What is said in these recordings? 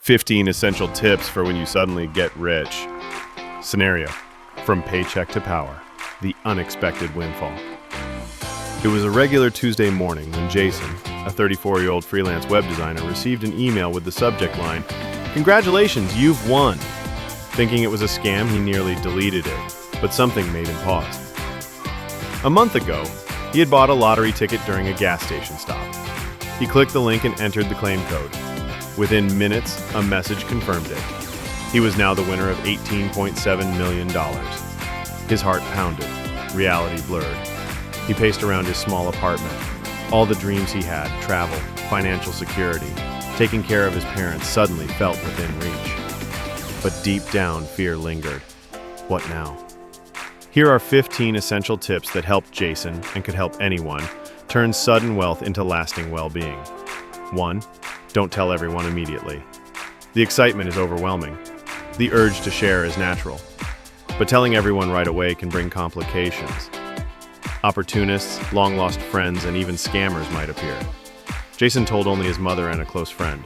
15 essential tips for when you suddenly get rich. Scenario: from paycheck to power, the unexpected windfall. It was a regular Tuesday morning when Jason, a 34-year-old freelance web designer, received an email with the subject line, "Congratulations, you've won." Thinking it was a scam, he nearly deleted it, but something made him pause. A month ago, he had bought a lottery ticket during a gas station stop. He clicked the link and entered the claim code. Within minutes, a message confirmed it. He was now the winner of $18.7 million. His heart pounded, reality blurred. He paced around his small apartment. All the dreams he had, travel, financial security, taking care of his parents, suddenly felt within reach. But deep down, fear lingered. What now? Here are 15 essential tips that helped Jason, and could help anyone, turn sudden wealth into lasting well-being. 1. Don't tell everyone immediately. The excitement is overwhelming. The urge to share is natural. But telling everyone right away can bring complications. Opportunists, long-lost friends, and even scammers might appear. Jason told only his mother and a close friend.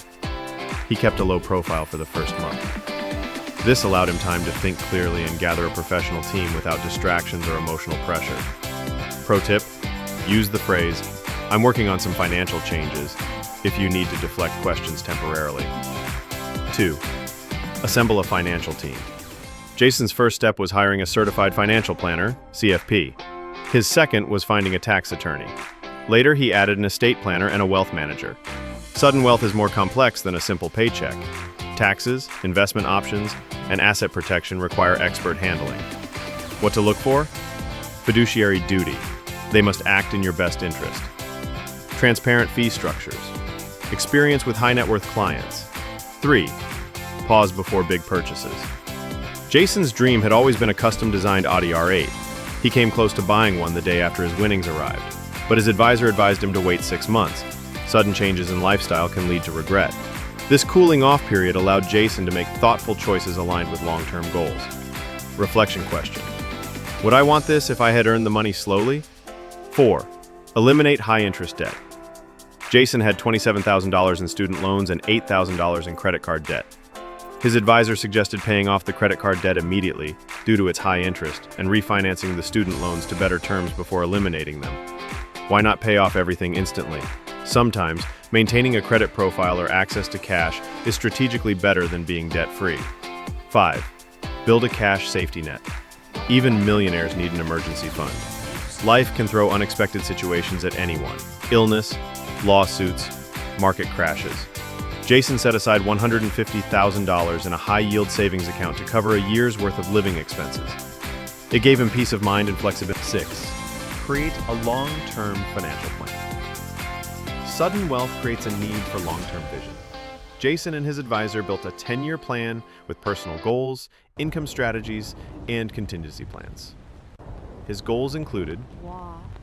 He kept a low profile for the first month. This allowed him time to think clearly and gather a professional team without distractions or emotional pressure. Pro tip: use the phrase, "I'm working on some financial changes," if you need to deflect questions temporarily. 2. Assemble a financial team. Jason's first step was hiring a certified financial planner, CFP. His second was finding a tax attorney. Later, he added an estate planner and a wealth manager. Sudden wealth is more complex than a simple paycheck. Taxes, investment options, and asset protection require expert handling. What to look for? Fiduciary duty. They must act in your best interest. Transparent fee structures. Experience with high net worth clients. 3. Pause before big purchases. Jason's dream had always been a custom-designed Audi R8. He came close to buying one the day after his winnings arrived, but his advisor advised him to wait 6 months. Sudden changes in lifestyle can lead to regret. This cooling-off period allowed Jason to make thoughtful choices aligned with long-term goals. Reflection question: would I want this if I had earned the money slowly? 4. Eliminate high-interest debt. Jason had $27,000 in student loans and $8,000 in credit card debt. His advisor suggested paying off the credit card debt immediately due to its high interest and refinancing the student loans to better terms before eliminating them. Why not pay off everything instantly? Sometimes, maintaining a credit profile or access to cash is strategically better than being debt-free. 5. Build a cash safety net. Even millionaires need an emergency fund. Life can throw unexpected situations at anyone: illness, lawsuits, market crashes. Jason set aside $150,000 in a high-yield savings account to cover a year's worth of living expenses. It gave him peace of mind and flexibility. 6. Create a long-term financial plan. Sudden wealth creates a need for long-term vision. Jason and his advisor built a 10-year plan with personal goals, income strategies, and contingency plans. His goals included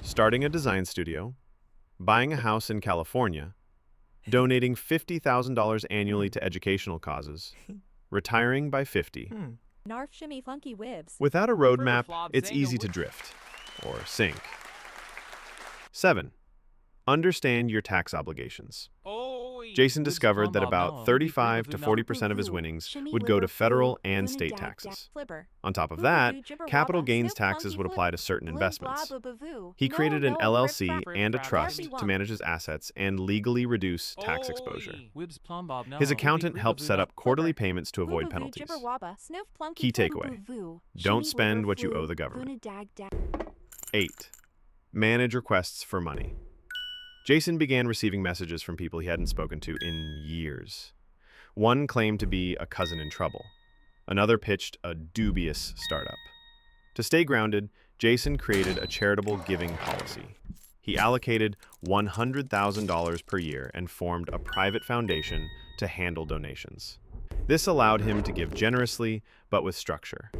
starting a design studio, buying a house in California, donating $50,000 annually to educational causes, retiring by 50. Narf shimmy funky wibs. Without a roadmap, it's easy to drift or sink. 7. Understand your tax obligations. Jason discovered that about 35 to 40% of his winnings would go to federal and state taxes. On top of that, capital gains taxes would apply to certain investments. He created an LLC and a trust to manage his assets and legally reduce tax exposure. His accountant helped set up quarterly payments to avoid penalties. Key takeaway: don't spend what you owe the government. 8. Manage requests for money. Jason began receiving messages from people he hadn't spoken to in years. One claimed to be a cousin in trouble. Another pitched a dubious startup. To stay grounded, Jason created a charitable giving policy. He allocated $100,000 per year and formed a private foundation to handle donations. This allowed him to give generously, but with structure.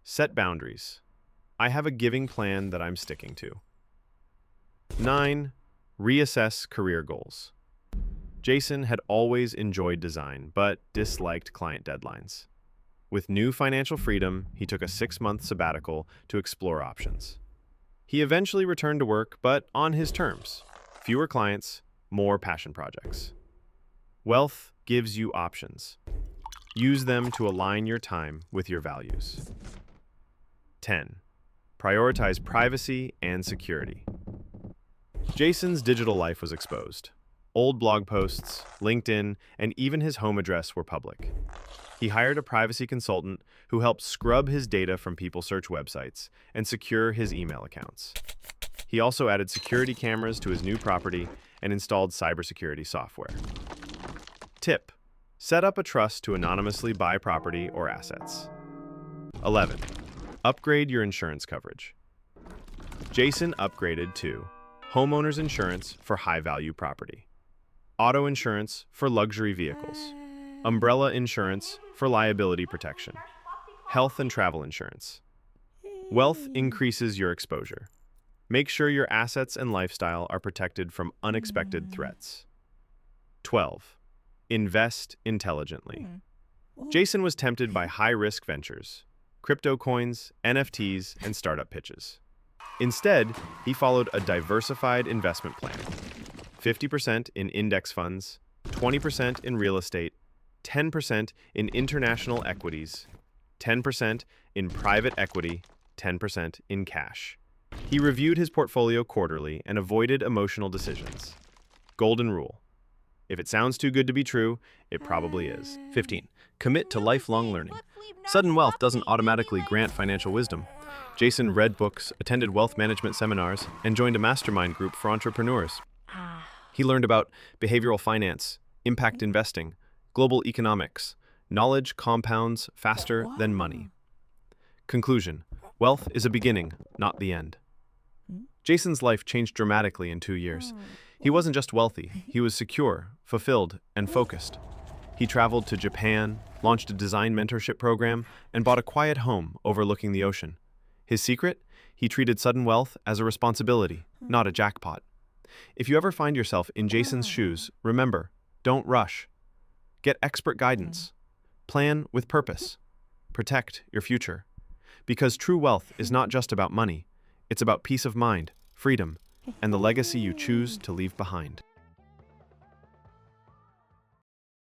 Set boundaries. I have a giving plan that I'm sticking to. 9. Reassess career goals. Jason had always enjoyed design, but disliked client deadlines. With new financial freedom, he took a 6-month sabbatical to explore options. He eventually returned to work, but on his terms. Fewer clients, more passion projects. Wealth gives you options. Use them to align your time with your values. 10. Prioritize privacy and security. Jason's digital life was exposed. Old blog posts, LinkedIn, and even his home address were public. He hired a privacy consultant who helped scrub his data from people search websites and secure his email accounts. He also added security cameras to his new property and installed cybersecurity software. Tip: set up a trust to anonymously buy property or assets. 11. Upgrade your insurance coverage. Jason upgraded to homeowners insurance for high-value property, auto insurance for luxury vehicles, umbrella insurance for liability protection, health and travel insurance. Wealth increases your exposure. Make sure your assets and lifestyle are protected from unexpected threats. 12. Invest intelligently. Jason was tempted by high-risk ventures, crypto coins, NFTs, and startup pitches. Instead, he followed a diversified investment plan. 50% in index funds, 20% in real estate, 10% in international equities, 10% in private equity, 10% in cash. He reviewed his portfolio quarterly and avoided emotional decisions. Golden rule: if it sounds too good to be true, it probably is. 15. Commit to lifelong learning. Sudden wealth doesn't automatically grant financial wisdom. Jason read books, attended wealth management seminars, and joined a mastermind group for entrepreneurs. He learned about behavioral finance, impact investing, global economics. Knowledge compounds faster than money. Conclusion: wealth is a beginning, not the end. Jason's life changed dramatically in 2 years. He wasn't just wealthy, he was secure, fulfilled, and focused. He traveled to Japan, launched a design mentorship program, and bought a quiet home overlooking the ocean. His secret? He treated sudden wealth as a responsibility, not a jackpot. If you ever find yourself in Jason's shoes, remember, don't rush. Get expert guidance. Plan with purpose. Protect your future. Because true wealth is not just about money. It's about peace of mind, freedom, and the legacy you choose to leave behind.